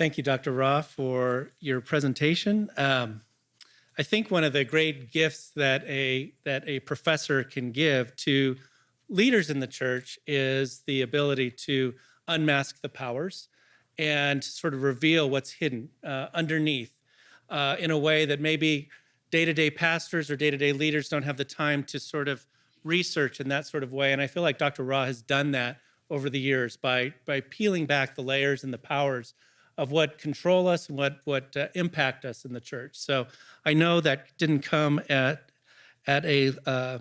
Thank you, Dr. Rah, for your presentation. I think one of the great gifts that a professor can give to leaders in the church is the ability to unmask the powers and sort of reveal what's hidden underneath in a way that maybe day-to-day pastors or day-to-day leaders don't have the time to sort of research in that sort of way. And I feel like Dr. Rah has done that over the years by peeling back the layers and the powers of what control us and what impact us in the church. So I know that didn't come at a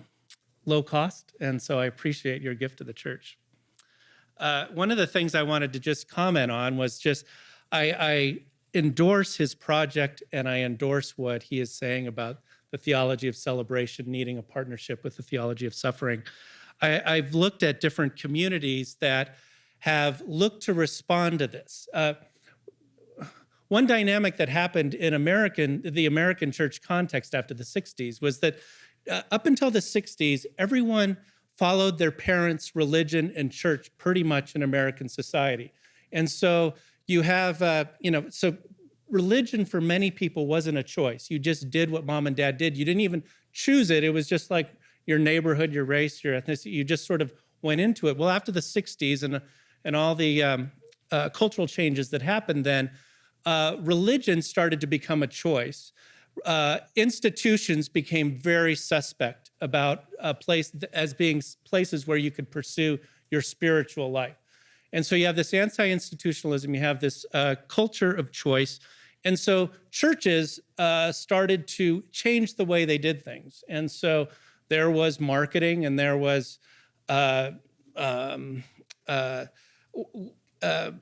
low cost, and so I appreciate your gift to the church. One of the things I wanted to just comment on was just I endorse his project, and I endorse what he is saying about the theology of celebration needing a partnership with the theology of suffering. I've looked at different communities that have looked to respond to this. One dynamic that happened in the American church context after the 60s was that up until the 60s, everyone followed their parents' religion and church pretty much in American society. And so you have, so religion for many people wasn't a choice. You just did what mom and dad did. You didn't even choose it. It was just like your neighborhood, your race, your ethnicity. You just sort of went into it. Well, after the 60s and all the cultural changes that happened then, religion started to become a choice. Institutions became very suspect about a place as being places where you could pursue your spiritual life. And so you have this anti-institutionalism, you have this culture of choice. And so churches started to change the way they did things. And so there was marketing and there was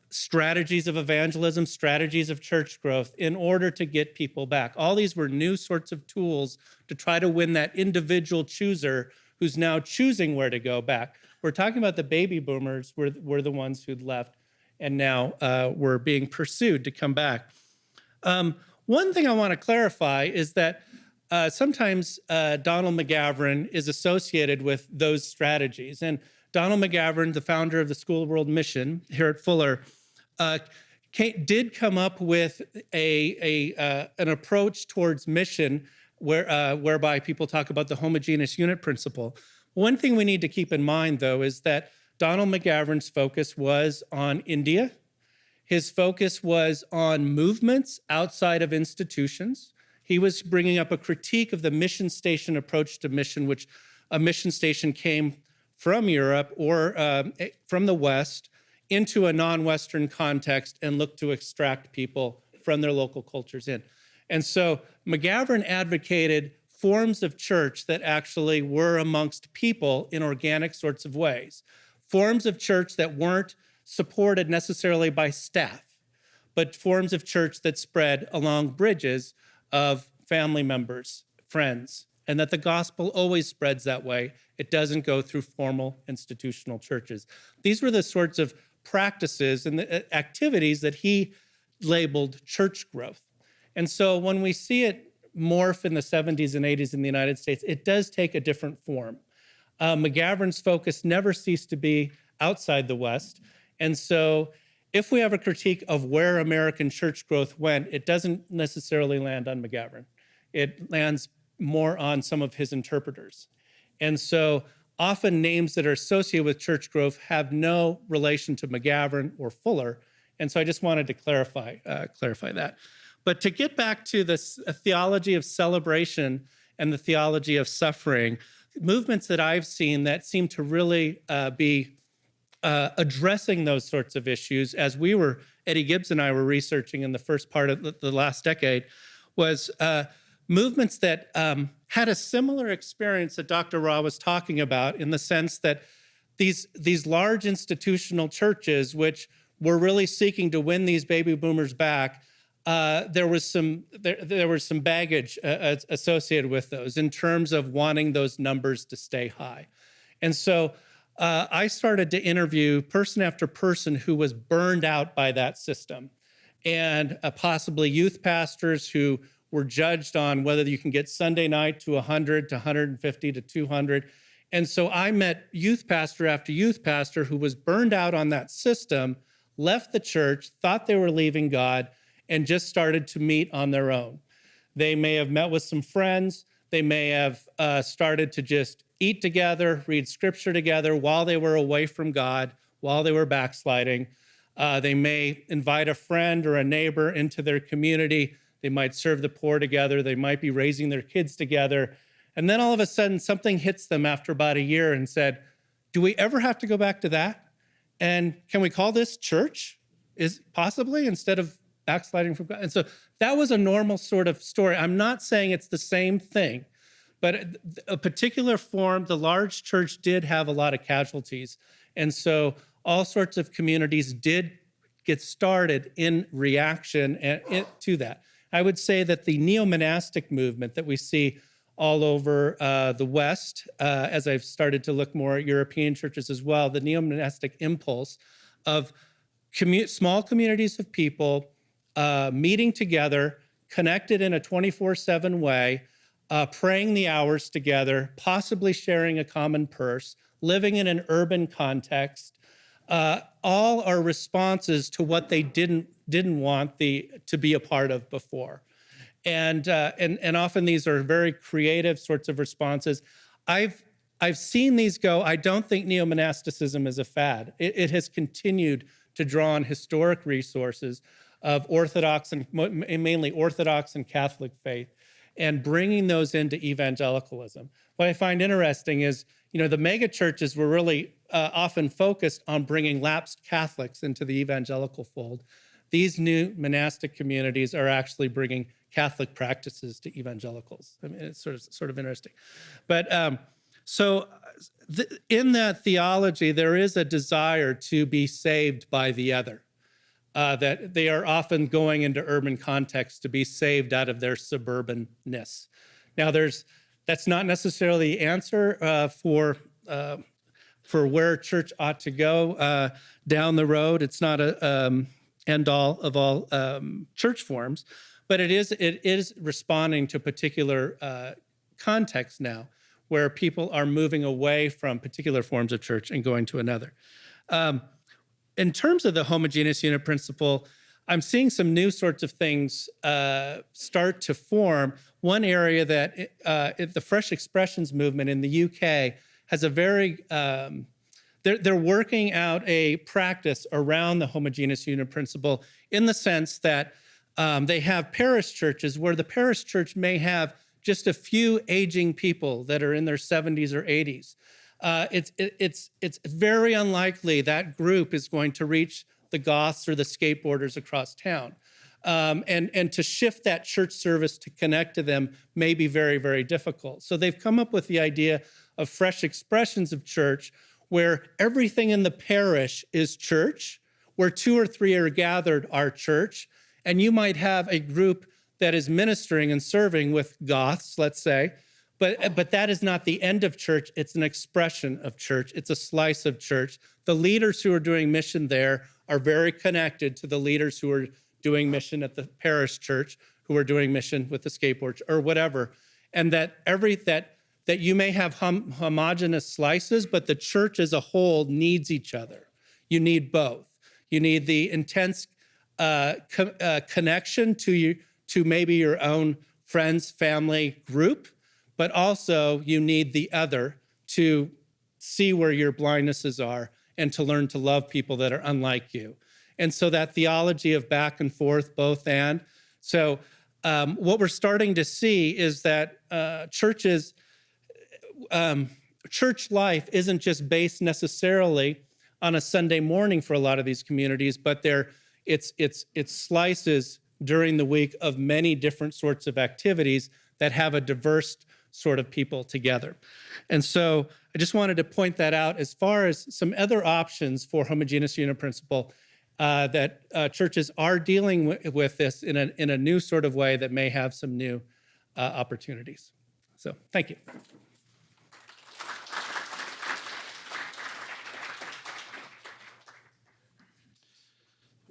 strategies of evangelism, strategies of church growth in order to get people back. All these were new sorts of tools to try to win that individual chooser who's now choosing where to go back. We're talking about the baby boomers were the ones who'd left and now were being pursued to come back. One thing I want to clarify is that sometimes Donald McGavran is associated with those strategies. And Donald McGavran, the founder of the School of World Mission here at Fuller, did come up with an approach towards mission whereby people talk about the homogeneous unit principle. One thing we need to keep in mind, though, is that Donald McGavran's focus was on India. His focus was on movements outside of institutions. He was bringing up a critique of the mission station approach to mission, which a mission station came from Europe or from the West into a non-Western context and looked to extract people from their local cultures in. And so McGavran advocated forms of church that actually were amongst people in organic sorts of ways, forms of church that weren't supported necessarily by staff, but forms of church that spread along bridges of family members, friends, and that the gospel always spreads that way. It doesn't go through formal institutional churches. These were the sorts of practices and the activities that he labeled church growth. And so when we see it morph in the 70s and 80s in the United States, it does take a different form. McGavran's focus never ceased to be outside the West. And so if we have a critique of where American church growth went, it doesn't necessarily land on McGavran. It lands more on some of his interpreters. And so often names that are associated with church growth have no relation to McGavran or Fuller. And so I just wanted to clarify that. But to get back to this theology of celebration and the theology of suffering, movements that I've seen that seem to really be addressing those sorts of issues, as Eddie Gibbs and I were researching in the first part of the last decade, was movements that had a similar experience that Dr. Rah was talking about, in the sense that these large institutional churches, which were really seeking to win these baby boomers back, there was some baggage associated with those in terms of wanting those numbers to stay high. And so I started to interview person after person who was burned out by that system, and possibly youth pastors who were judged on whether you can get Sunday night to 100, to 150, to 200. And so I met youth pastor after youth pastor who was burned out on that system, left the church, thought they were leaving God, and just started to meet on their own. They may have met with some friends. They may have started to just eat together, read scripture together while they were away from God, while they were backsliding. They may invite a friend or a neighbor into their community. They might serve the poor together. They might be raising their kids together. And then all of a sudden, something hits them after about a year and said, do we ever have to go back to that? And can we call this church? Is possibly, instead of backsliding from God? And so that was a normal sort of story. I'm not saying it's the same thing, but a particular form, the large church did have a lot of casualties. And so all sorts of communities did get started in reaction to that. I would say that the neo-monastic movement that we see all over the West, as I've started to look more at European churches as well, the neo-monastic impulse of small communities of people meeting together, connected in a 24/7 way, praying the hours together, possibly sharing a common purse, living in an urban context, all are responses to what they didn't want to be a part of before. And often these are very creative sorts of responses. I've seen these go. I don't think neo-monasticism is a fad. It has continued to draw on historic resources of Orthodox and mainly Orthodox and Catholic faith, and bringing those into evangelicalism. What I find interesting is, the mega churches were really often focused on bringing lapsed Catholics into the evangelical fold. These new monastic communities are actually bringing Catholic practices to evangelicals. I mean, it's sort of interesting. But in that theology, there is a desire to be saved by the other, that they are often going into urban contexts to be saved out of their suburbanness. Now, that's not necessarily the answer for where church ought to go down the road. It's not a end all of all church forms, but it is responding to particular contexts now, where people are moving away from particular forms of church and going to another. In terms of the homogeneous unit principle, I'm seeing some new sorts of things start to form. One area that the Fresh Expressions movement in the UK has a very, they're working out a practice around the homogeneous unit principle, in the sense that they have parish churches where the parish church may have just a few aging people that are in their 70s or 80s. It's very unlikely that group is going to reach the goths or the skateboarders across town. And to shift that church service to connect to them may be very, very difficult. So they've come up with the idea of fresh expressions of church, where everything in the parish is church, where 2 or 3 are gathered are church, and you might have a group that is ministering and serving with goths, let's say, but that is not the end of church. It's an expression of church. It's a slice of church. The leaders who are doing mission there are very connected to the leaders who are doing mission at the parish church, who are doing mission with the skateboard or whatever. And that you may have homogeneous slices, but the church as a whole needs each other. You need both. You need the intense connection to maybe your own friends, family, group, but also you need the other to see where your blindnesses are and to learn to love people that are unlike you. And so that theology of back and forth, both and. So what we're starting to see is that church life isn't just based necessarily on a Sunday morning for a lot of these communities, but it's slices during the week of many different sorts of activities that have a diverse sort of people together. And so I just wanted to point that out as far as some other options for homogeneous unit principle, that churches are dealing with this in a new sort of way that may have some new opportunities. So thank you.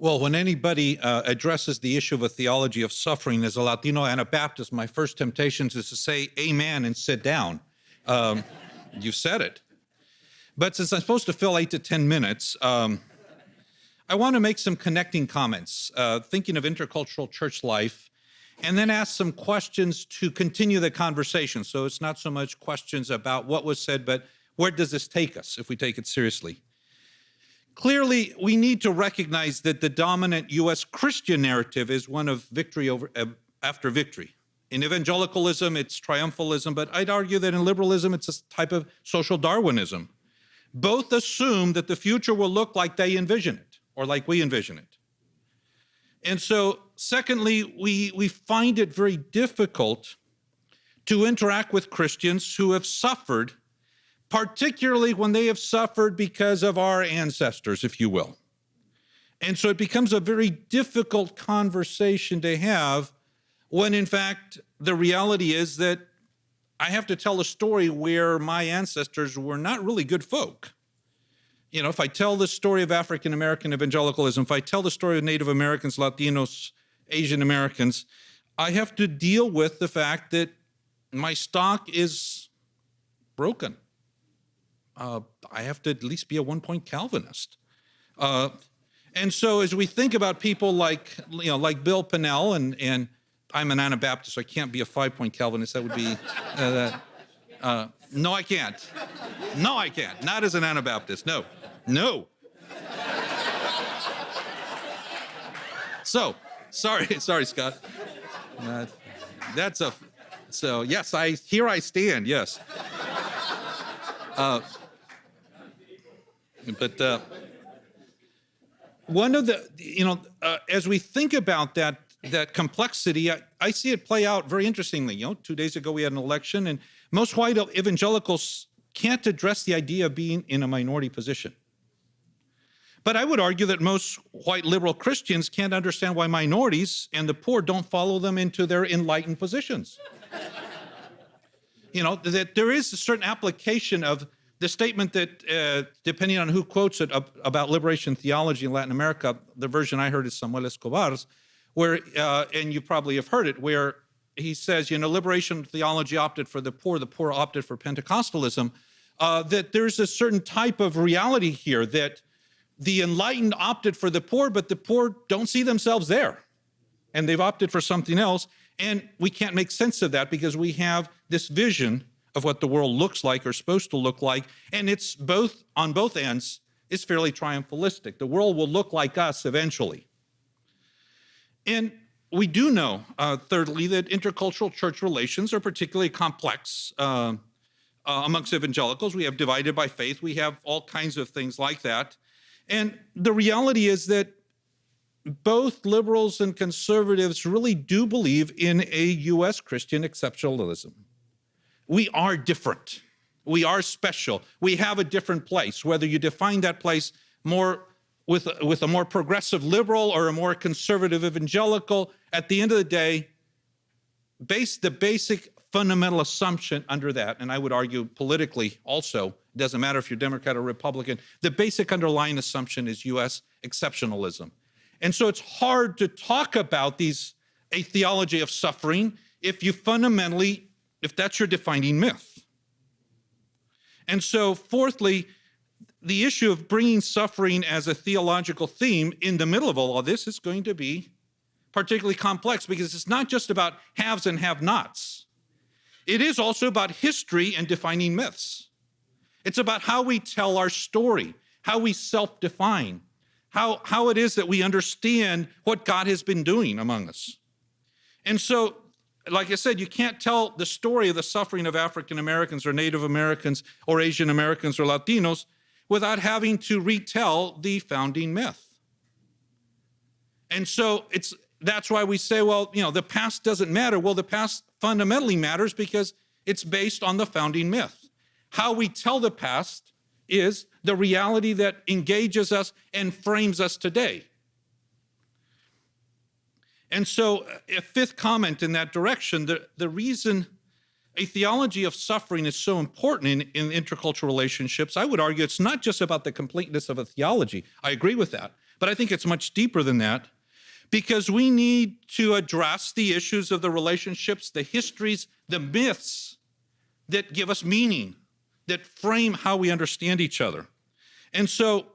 Well, when anybody addresses the issue of a theology of suffering as a Latino Anabaptist, my first temptation is to say amen and sit down. You said it. But since I'm supposed to fill 8 to 10 minutes, I want to make some connecting comments, thinking of intercultural church life, and then ask some questions to continue the conversation. So it's not so much questions about what was said, but where does this take us if we take it seriously? Clearly, we need to recognize that the dominant U.S. Christian narrative is one of victory after victory. In evangelicalism, it's triumphalism, but I'd argue that in liberalism, it's a type of social Darwinism. Both assume that the future will look like they envision it, or like we envision it. And so, secondly, we find it very difficult to interact with Christians who have suffered, particularly when they have suffered because of our ancestors, if you will. And so it becomes a very difficult conversation to have when, in fact, the reality is that I have to tell a story where my ancestors were not really good folk. You know, if I tell the story of African American evangelicalism, if I tell the story of Native Americans, Latinos, Asian Americans, I have to deal with the fact that my stock is broken. I have to at least be a one-point Calvinist. And so as we think about people like Bill Pinnell, and I'm an Anabaptist, so I can't be a 5-point Calvinist. That would be, no, I can't. No, I can't. Not as an Anabaptist. No. So, sorry, Scott. So yes, here I stand, yes. But one of the, as we think about that complexity, I see it play out very interestingly. 2 days ago we had an election, and most white evangelicals can't address the idea of being in a minority position. But I would argue that most white liberal Christians can't understand why minorities and the poor don't follow them into their enlightened positions. That there is a certain application of the statement that, depending on who quotes it, about liberation theology in Latin America, the version I heard is Samuel Escobar's, where, and you probably have heard it, where he says, liberation theology opted for the poor opted for Pentecostalism, that there's a certain type of reality here that the enlightened opted for the poor, but the poor don't see themselves there. And they've opted for something else. And we can't make sense of that because we have this vision of what the world looks like or supposed to look like. And it's both, on both ends, is fairly triumphalistic. The world will look like us eventually. And we do know, thirdly, that intercultural church relations are particularly complex amongst evangelicals. We have divided by faith. We have all kinds of things like that. And the reality is that both liberals and conservatives really do believe in a U.S. Christian exceptionalism. We are different. We are special. We have a different place, whether you define that place more with a more progressive liberal or a more conservative evangelical. At the end of the day, the basic fundamental assumption under that, and I would argue politically also, it doesn't matter if you're Democrat or Republican, the basic underlying assumption is U.S. exceptionalism. And so it's hard to talk about a theology of suffering if that's your defining myth. And so fourthly, the issue of bringing suffering as a theological theme in the middle of all of this is going to be particularly complex because it's not just about haves and have-nots. It is also about history and defining myths. It's about how we tell our story, how we self-define, how it is that we understand what God has been doing among us. And so, like I said, you can't tell the story of the suffering of African Americans or Native Americans or Asian Americans or Latinos without having to retell the founding myth. And so that's why we say, well, the past doesn't matter. Well, the past fundamentally matters because it's based on the founding myth. How we tell the past is the reality that engages us and frames us today. And so a fifth comment in that direction, the reason a theology of suffering is so important in intercultural relationships, I would argue it's not just about the completeness of a theology. I agree with that. But I think it's much deeper than that because we need to address the issues of the relationships, the histories, the myths that give us meaning, that frame how we understand each other. And so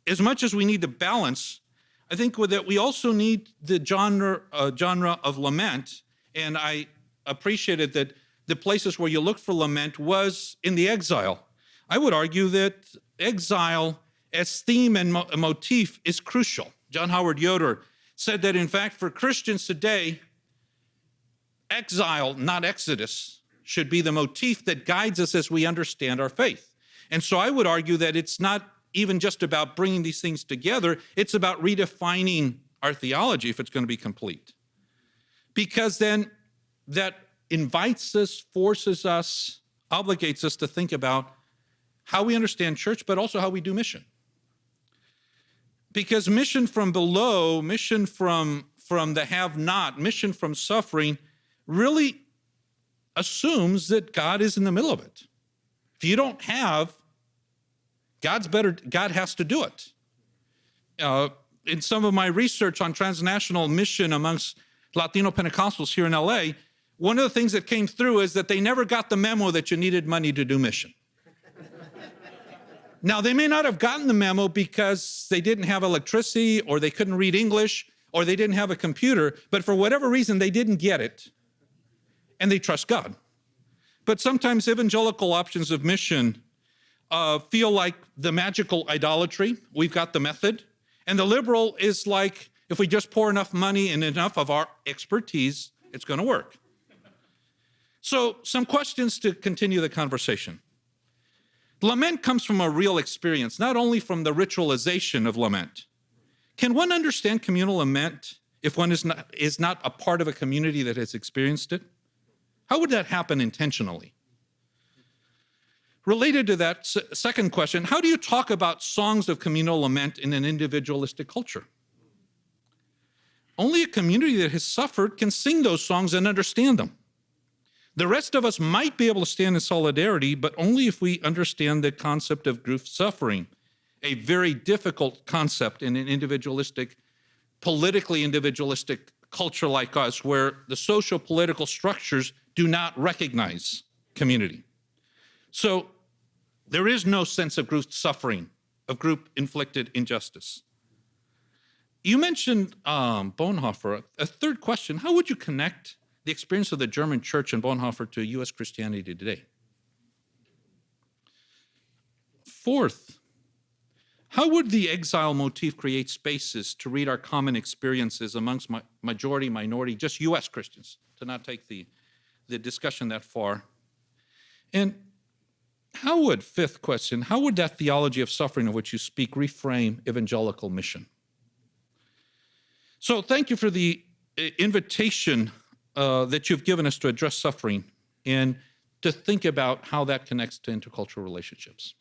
as much as we need the balance, I think that we also need the genre of lament. And I appreciated that the places where you look for lament was in the exile. I would argue that exile as theme and motif is crucial. John Howard Yoder said that, in fact, for Christians today, exile, not exodus, should be the motif that guides us as we understand our faith. And so I would argue that it's not even just about bringing these things together, it's about redefining our theology if it's going to be complete. Because then that invites us, forces us, obligates us to think about how we understand church, but also how we do mission. Because mission from below, mission from the have-not, mission from suffering really assumes that God is in the middle of it. If you don't have, God has to do it. In some of my research on transnational mission amongst Latino Pentecostals here in LA, one of the things that came through is that they never got the memo that you needed money to do mission. Now, they may not have gotten the memo because they didn't have electricity or they couldn't read English or they didn't have a computer, but for whatever reason, they didn't get it, and they trust God. But sometimes evangelical options of mission feel like the magical idolatry. We've got the method. And the liberal is like, if we just pour enough money and enough of our expertise, it's going to work. So some questions to continue the conversation. Lament comes from a real experience, not only from the ritualization of lament. Can one understand communal lament if one is not a part of a community that has experienced it? How would that happen intentionally? Related to that second question, how do you talk about songs of communal lament in an individualistic culture? Only a community that has suffered can sing those songs and understand them. The rest of us might be able to stand in solidarity, but only if we understand the concept of group suffering, a very difficult concept in an individualistic, politically individualistic culture like us, where the social political structures do not recognize community. So there is no sense of group suffering, of group inflicted injustice. You mentioned Bonhoeffer. A third question, how would you connect the experience of the German church and Bonhoeffer to U.S. Christianity today? Fourth, how would the exile motif create spaces to read our common experiences amongst majority, minority, just U.S. Christians, to not take the discussion that far? And how would, fifth question, how would that theology of suffering of which you speak reframe evangelical mission? So thank you for the invitation that you've given us to address suffering and to think about how that connects to intercultural relationships.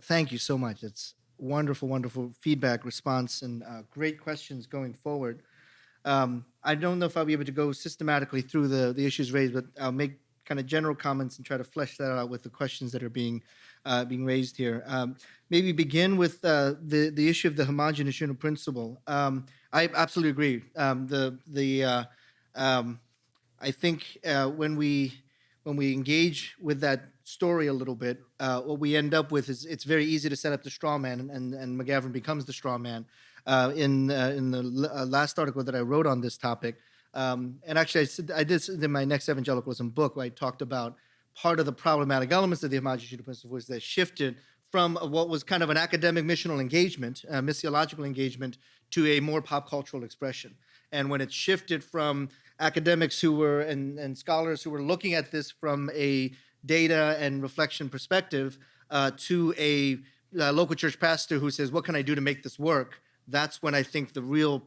Thank you so much. It's wonderful, wonderful feedback, response, and great questions going forward. I don't know if I'll be able to go systematically through the issues raised, but I'll make kind of general comments and try to flesh that out with the questions that are being raised here. Maybe begin with the issue of the homogeneous unit principle. I absolutely agree. I think when we engage with that story a little bit, what we end up with is it's very easy to set up the straw man, and McGavran becomes the straw man. In the last article that I wrote on this topic, and actually I did this in my next evangelicalism book, where I talked about part of the problematic elements of the homogeneous unit principle was that shifted from what was kind of an academic missional engagement, missiological engagement, to a more pop cultural expression. And when it shifted from academics who were and scholars who were looking at this from a data and reflection perspective to a local church pastor who says, what can I do to make this work? That's when I think the real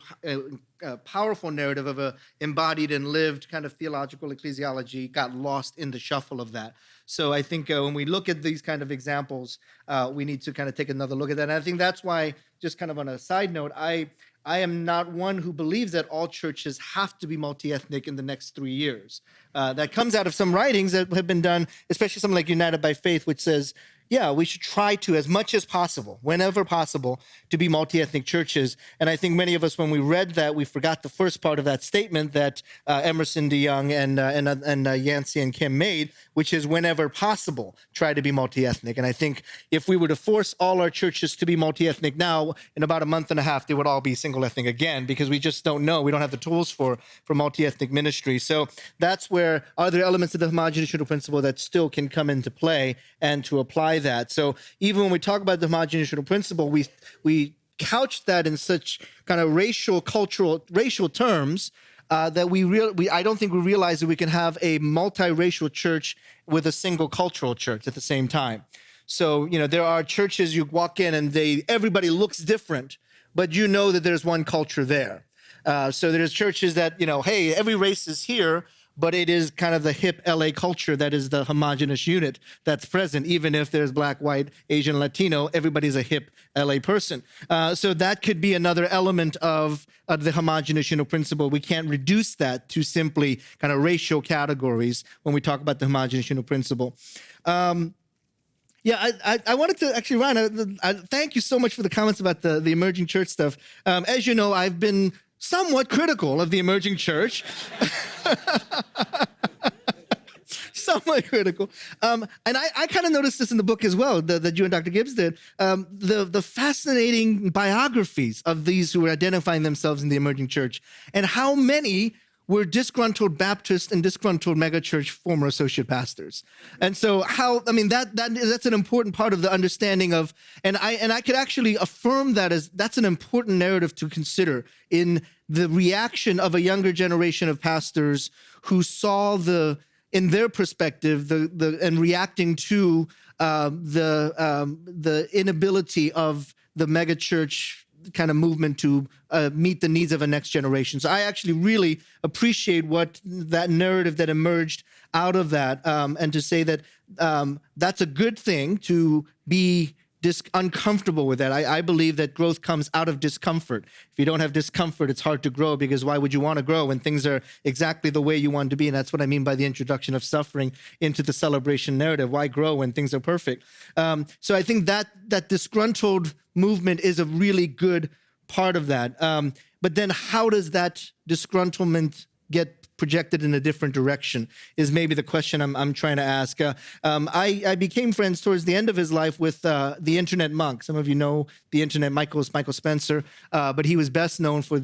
powerful narrative of a embodied and lived kind of theological ecclesiology got lost in the shuffle of that. So I think when we look at these kind of examples, we need to kind of take another look at that. And I think that's why, just kind of on a side note, I am not one who believes that all churches have to be multi-ethnic in the next 3 years. That comes out of some writings that have been done, especially something like United by Faith, which says, yeah, we should try to, as much as possible, whenever possible, to be multi-ethnic churches. And I think many of us, when we read that, we forgot the first part of that statement that Emerson DeYoung and Yancey and Kim made, which is whenever possible, try to be multi-ethnic. And I think if we were to force all our churches to be multi-ethnic now, in about a month and a half, they would all be single ethnic again, because we just don't know. We don't have the tools for multi-ethnic ministry. So that's where, are there elements of the homogeneous principle that still can come into play and to apply that? So even when we talk about the homogeneous principle, we couch that in such kind of racial terms that I don't think we realize that we can have a multiracial church with a single cultural church at the same time. So, there are churches you walk in and everybody looks different, but you know that there's one culture there. So there's churches that, hey, every race is here, but it is kind of the hip LA culture that is the homogenous unit that's present. Even if there's Black, white, Asian, Latino, everybody's a hip LA person. So that could be another element of the homogenous unit principle. We can't reduce that to simply kind of racial categories when we talk about the homogenous unit principle. Yeah, I wanted to actually, Ryan, thank you so much for the comments about the emerging church stuff. As you know, I've been somewhat critical of the emerging church. Somewhat critical. And I kind of noticed this in the book as well, that you and Dr. Gibbs did, the fascinating biographies of these who were identifying themselves in the emerging church, and how many were disgruntled Baptist and disgruntled megachurch former associate pastors. And so that's an important part of the understanding of, and I could actually affirm that as that's an important narrative to consider in the reaction of a younger generation of pastors who saw in their perspective, and reacting to the inability of the megachurch kind of movement to meet the needs of a next generation. So I actually really appreciate that narrative that emerged out of that, and to say that that's a good thing to be uncomfortable with that. I believe that growth comes out of discomfort. If you don't have discomfort, it's hard to grow, because why would you want to grow when things are exactly the way you want to be? And that's what I mean by the introduction of suffering into the celebration narrative. Why grow when things are perfect? So I think that disgruntled movement is a really good part of that. But then how does that disgruntlement get projected in a different direction is maybe the question I'm trying to ask. I became friends towards the end of his life with the Internet Monk. Some of you know the Internet Michael Spencer, but he was best known for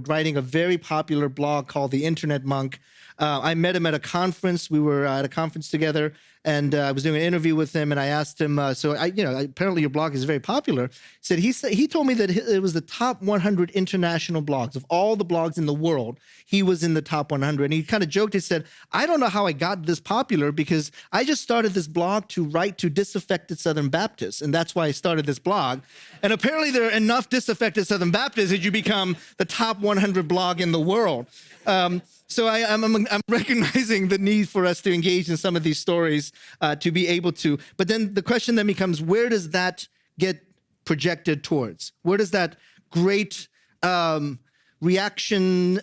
writing a very popular blog called The Internet Monk. I met him at a conference. We were at a conference together, and I was doing an interview with him, and I asked him, apparently your blog is very popular. He told me that it was the top 100 international blogs of all the blogs in the world. He was in the top 100, and he kind of joked. He said, "I don't know how I got this popular, because I just started this blog to write to disaffected Southern Baptists, and that's why I started this blog. And apparently there are enough disaffected Southern Baptists that you become the top 100 blog in the world." So I'm recognizing the need for us to engage in some of these stories to be able to. But then the question then becomes, where does that get projected towards? Where does that great reaction,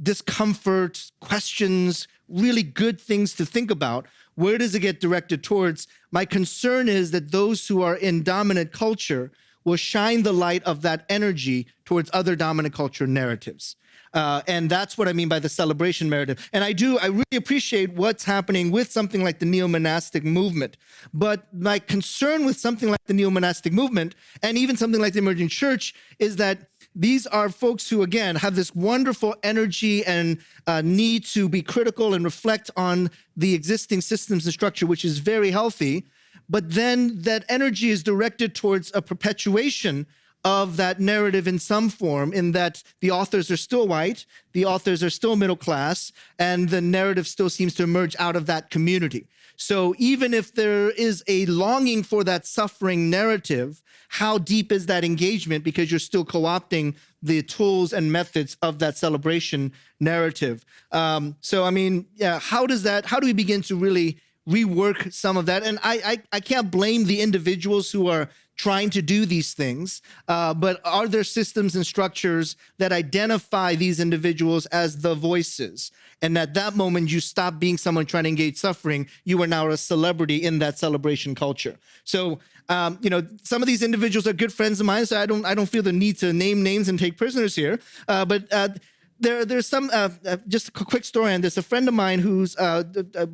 discomfort, questions, really good things to think about, where does it get directed towards? My concern is that those who are in dominant culture will shine the light of that energy towards other dominant culture narratives. And that's what I mean by the celebration narrative. And I really appreciate what's happening with something like the neo-monastic movement. But my concern with something like the neo-monastic movement, and even something like the emerging church, is that these are folks who, again, have this wonderful energy and need to be critical and reflect on the existing systems and structure, which is very healthy. But then that energy is directed towards a perpetuation of that narrative in some form, in that the authors are still white, the authors are still middle class, and the narrative still seems to emerge out of that community. So even if there is a longing for that suffering narrative, how deep is that engagement? Because you're still co-opting the tools and methods of that celebration narrative. How do we begin to really rework some of that? And I can't blame the individuals who are trying to do these things, but are there systems and structures that identify these individuals as the voices? And at that moment, you stop being someone trying to engage suffering. You are now a celebrity in that celebration culture. So, some of these individuals are good friends of mine, so I don't feel the need to name names and take prisoners here. There's some, just a quick story on this. A friend of mine who's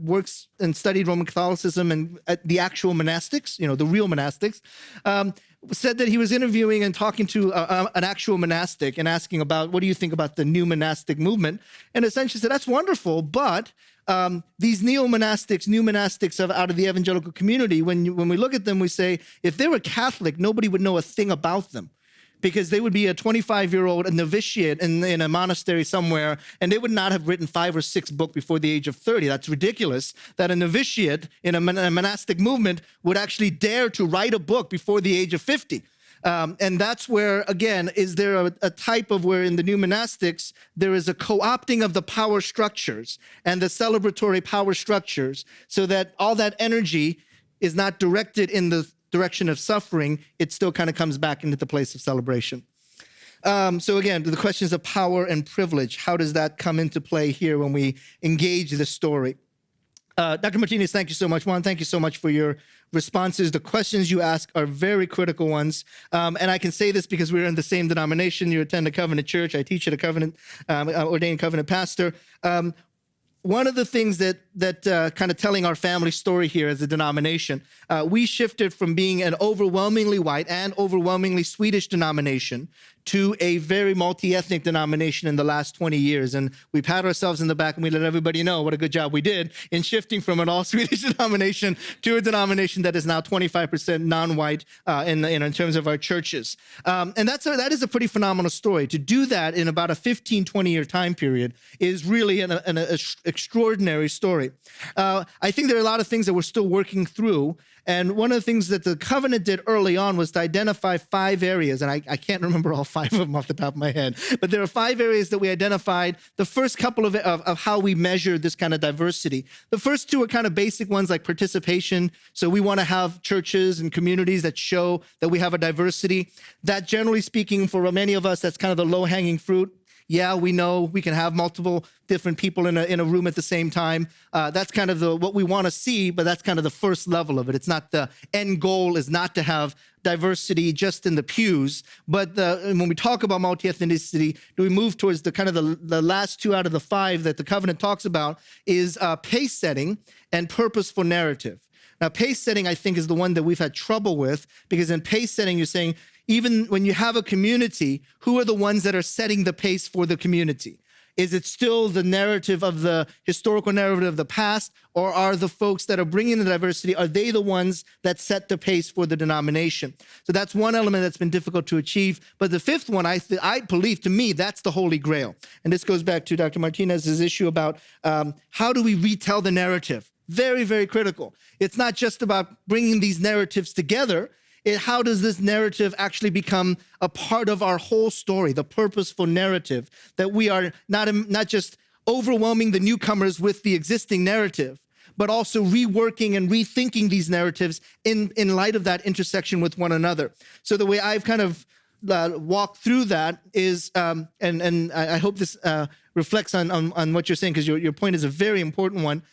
works and studied Roman Catholicism and the actual monastics, the real monastics, said that he was interviewing and talking to an actual monastic and asking about, what do you think about the new monastic movement? And essentially said, that's wonderful, but these new monastics out of the evangelical community, when we look at them, we say, if they were Catholic, nobody would know a thing about them, because they would be a 25-year-old novitiate in a monastery somewhere, and they would not have written 5 or 6 books before the age of 30. That's ridiculous that a novitiate in a monastic movement would actually dare to write a book before the age of 50. And that's where, again, is there a type of where in the new monastics, there is a co-opting of the power structures and the celebratory power structures, so that all that energy is not directed in the direction of suffering. It still kind of comes back into the place of celebration. So again, the questions of power and privilege, how does that come into play here when we engage the story? Dr. Martinez, thank you so much. Juan, thank you so much for your responses. The questions you ask are very critical ones. And I can say this because we're in the same denomination. You attend a covenant church. I teach at a covenant, ordained covenant pastor. One of the things that kind of telling our family story here as a denomination, we shifted from being an overwhelmingly white and overwhelmingly Swedish denomination to a very multi-ethnic denomination in the last 20 years. And we pat ourselves in the back and we let everybody know what a good job we did in shifting from an all-Swedish denomination to a denomination that is now 25% non-white in terms of our churches. And that is a pretty phenomenal story. To do that in about a 15, 20-year time period is really an extraordinary story. I think there are a lot of things that we're still working through. And one of the things that the covenant did early on was to identify 5 areas. And I can't remember all 5 of them off the top of my head, but there are 5 areas that we identified. The first couple of how we measure this kind of diversity. The first 2 are kind of basic ones like participation. So we want to have churches and communities that show that we have a diversity. That, generally speaking, for many of us, that's kind of the low-hanging fruit. Yeah, we know we can have multiple different people in a room at the same time. That's kind of what we want to see, but that's kind of the first level of it. It's not the end goal is not to have diversity just in the pews, but when we talk about multi-ethnicity, do we move towards the kind of the last 2 out of the 5 that the covenant talks about is pace setting and purposeful narrative. Now, pace setting, I think, is the one that we've had trouble with, because in pace setting, you're saying, even when you have a community, who are the ones that are setting the pace for the community? Is it still the narrative of the historical narrative of the past, or are the folks that are bringing the diversity, are they the ones that set the pace for the denomination? So that's one element that's been difficult to achieve. But the 5th one, I believe, to me, that's the Holy Grail. And this goes back to Dr. Martinez's issue about how do we retell the narrative? Very, very critical. It's not just about bringing these narratives together. How does this narrative actually become a part of our whole story, the purposeful narrative, that we are not just overwhelming the newcomers with the existing narrative, but also reworking and rethinking these narratives in light of that intersection with one another. So the way I've kind of walked through that is, and I hope this reflects on what you're saying, because your point is a very important one.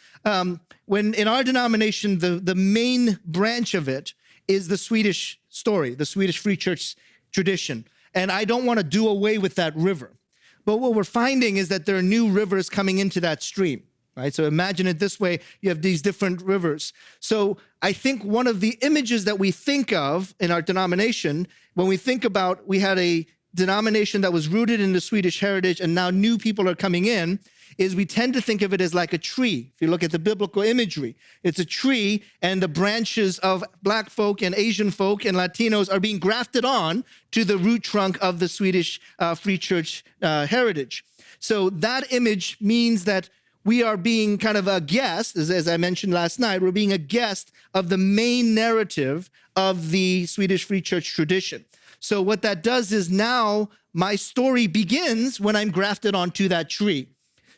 When in our denomination, the main branch of it is the Swedish story, the Swedish Free Church tradition. And I don't want to do away with that river. But what we're finding is that there are new rivers coming into that stream, right? So imagine it this way, you have these different rivers. So I think one of the images that we think of in our denomination, when we think about, we had a denomination that was rooted in the Swedish heritage and now new people are coming in, is we tend to think of it as like a tree. If you look at the biblical imagery, it's a tree and the branches of Black folk and Asian folk and Latinos are being grafted on to the root trunk of the Swedish Free Church heritage. So that image means that we are being kind of a guest, as I mentioned last night, we're being a guest of the main narrative of the Swedish Free Church tradition. So what that does is now my story begins when I'm grafted onto that tree.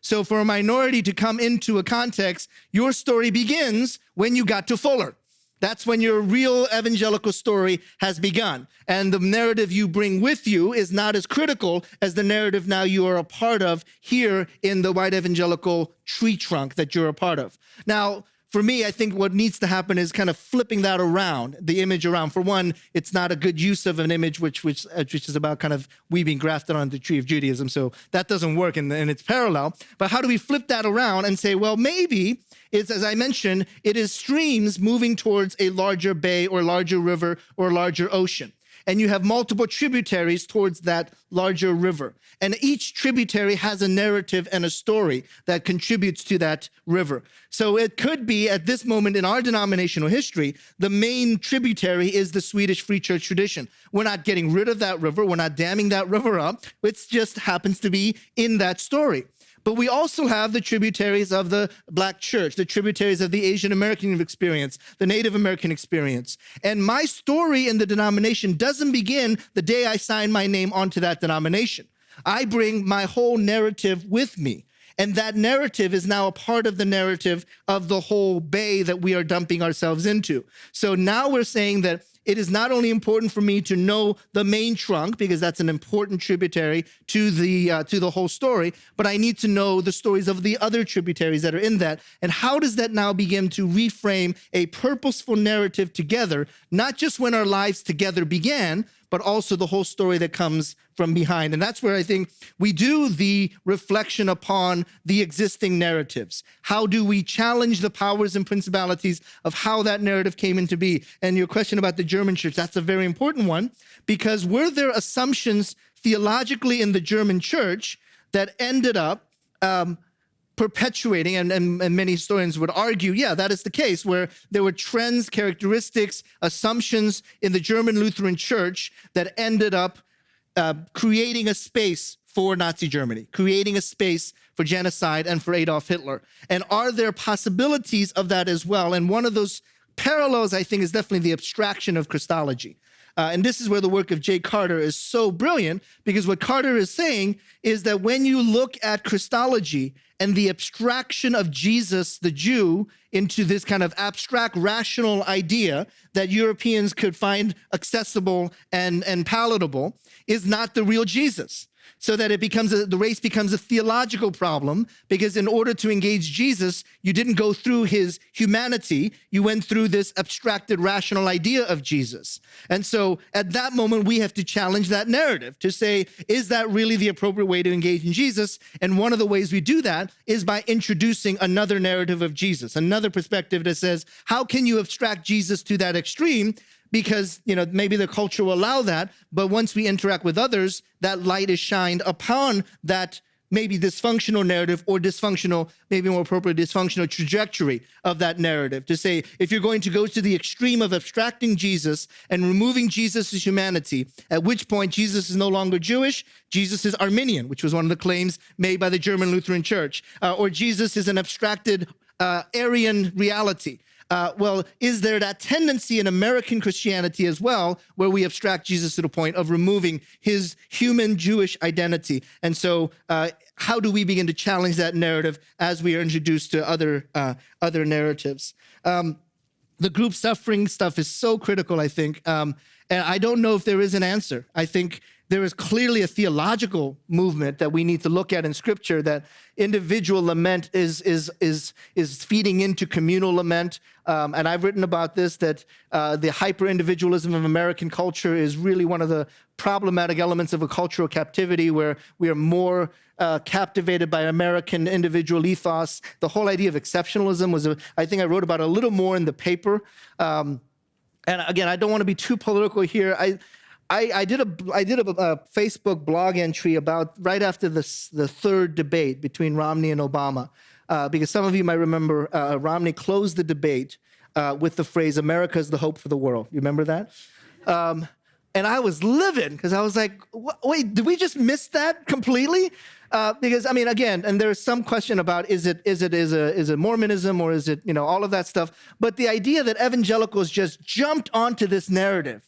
So for a minority to come into a context, your story begins when you got to Fuller. That's when your real evangelical story has begun. And the narrative you bring with you is not as critical as the narrative now you are a part of here in the white evangelical tree trunk that you're a part of. Now, for me, I think what needs to happen is kind of flipping that around, the image around. For one, it's not a good use of an image which is about kind of we being grafted on the tree of Judaism. So that doesn't work and it's parallel. But how do we flip that around and say, well, maybe it's, as I mentioned, it is streams moving towards a larger bay or larger river or larger ocean. And you have multiple tributaries towards that larger river. And each tributary has a narrative and a story that contributes to that river. So it could be, at this moment in our denominational history, the main tributary is the Swedish Free Church tradition. We're not getting rid of that river. We're not damming that river up. It just happens to be in that story. But we also have the tributaries of the Black church, the tributaries of the Asian American experience, the Native American experience. And my story in the denomination doesn't begin the day I sign my name onto that denomination. I bring my whole narrative with me. And that narrative is now a part of the narrative of the whole bay that we are dumping ourselves into. So now we're saying that it is not only important for me to know the main trunk, because that's an important tributary to the whole story, but I need to know the stories of the other tributaries that are in that. And how does that now begin to reframe a purposeful narrative together, not just when our lives together began, but also the whole story that comes from behind. And that's where I think we do the reflection upon the existing narratives. How do we challenge the powers and principalities of how that narrative came into be? And your question about the German church, that's a very important one, because were there assumptions theologically in the German church that ended up perpetuating, and many historians would argue, yeah, that is the case, where there were trends, characteristics, assumptions in the German Lutheran Church that ended up creating a space for Nazi Germany, creating a space for genocide and for Adolf Hitler. And are there possibilities of that as well? And one of those parallels, I think, is definitely the abstraction of Christology. And this is where the work of Jay Carter is so brilliant, because what Carter is saying is that when you look at Christology and the abstraction of Jesus, the Jew, into this kind of abstract, rational idea that Europeans could find accessible and palatable, is not the real Jesus. So that it becomes the race becomes a theological problem, because in order to engage Jesus, you didn't go through his humanity, you went through this abstracted, rational idea of Jesus. And so at that moment, we have to challenge that narrative to say, is that really the appropriate way to engage in Jesus? And one of the ways we do that is by introducing another narrative of Jesus, another perspective that says, how can you abstract Jesus to that extreme? Because, maybe the culture will allow that, but once we interact with others, that light is shined upon that maybe dysfunctional narrative, or dysfunctional, maybe more appropriate, dysfunctional trajectory of that narrative. To say, if you're going to go to the extreme of abstracting Jesus and removing Jesus' humanity, at which point Jesus is no longer Jewish, Jesus is Arminian, which was one of the claims made by the German Lutheran Church, or Jesus is an abstracted Aryan reality. Well, is there that tendency in American Christianity as well, where we abstract Jesus to the point of removing his human Jewish identity? And so how do we begin to challenge that narrative as we are introduced to other narratives? The group suffering stuff is so critical, I think. And I don't know if there is an answer. I think there is clearly a theological movement that we need to look at in Scripture, that individual lament is feeding into communal lament. And I've written about this, that the hyper-individualism of American culture is really one of the problematic elements of a cultural captivity, where we are more captivated by American individual ethos. The whole idea of exceptionalism was, I think I wrote about it a little more in the paper. And again, I don't want to be too political here. I did a Facebook blog entry about right after the third debate between Romney and Obama, because some of you might remember Romney closed the debate with the phrase, "America is the hope for the world." You remember that? And I was livid, because I was like, wait, did we just miss that completely? Because, I mean, again, and there's some question about is it Mormonism, or is it, all of that stuff. But the idea that evangelicals just jumped onto this narrative,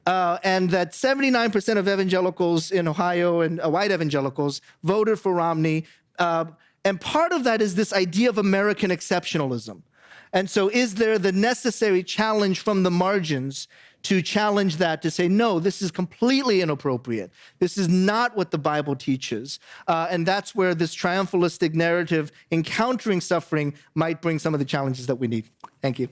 and that 79% of evangelicals in Ohio, and white evangelicals, voted for Romney. And part of that is this idea of American exceptionalism, And so is there the necessary challenge from the margins to challenge that, to say, no, this is completely inappropriate. This is not what the Bible teaches. And that's where this triumphalistic narrative encountering suffering might bring some of the challenges that we need. Thank you.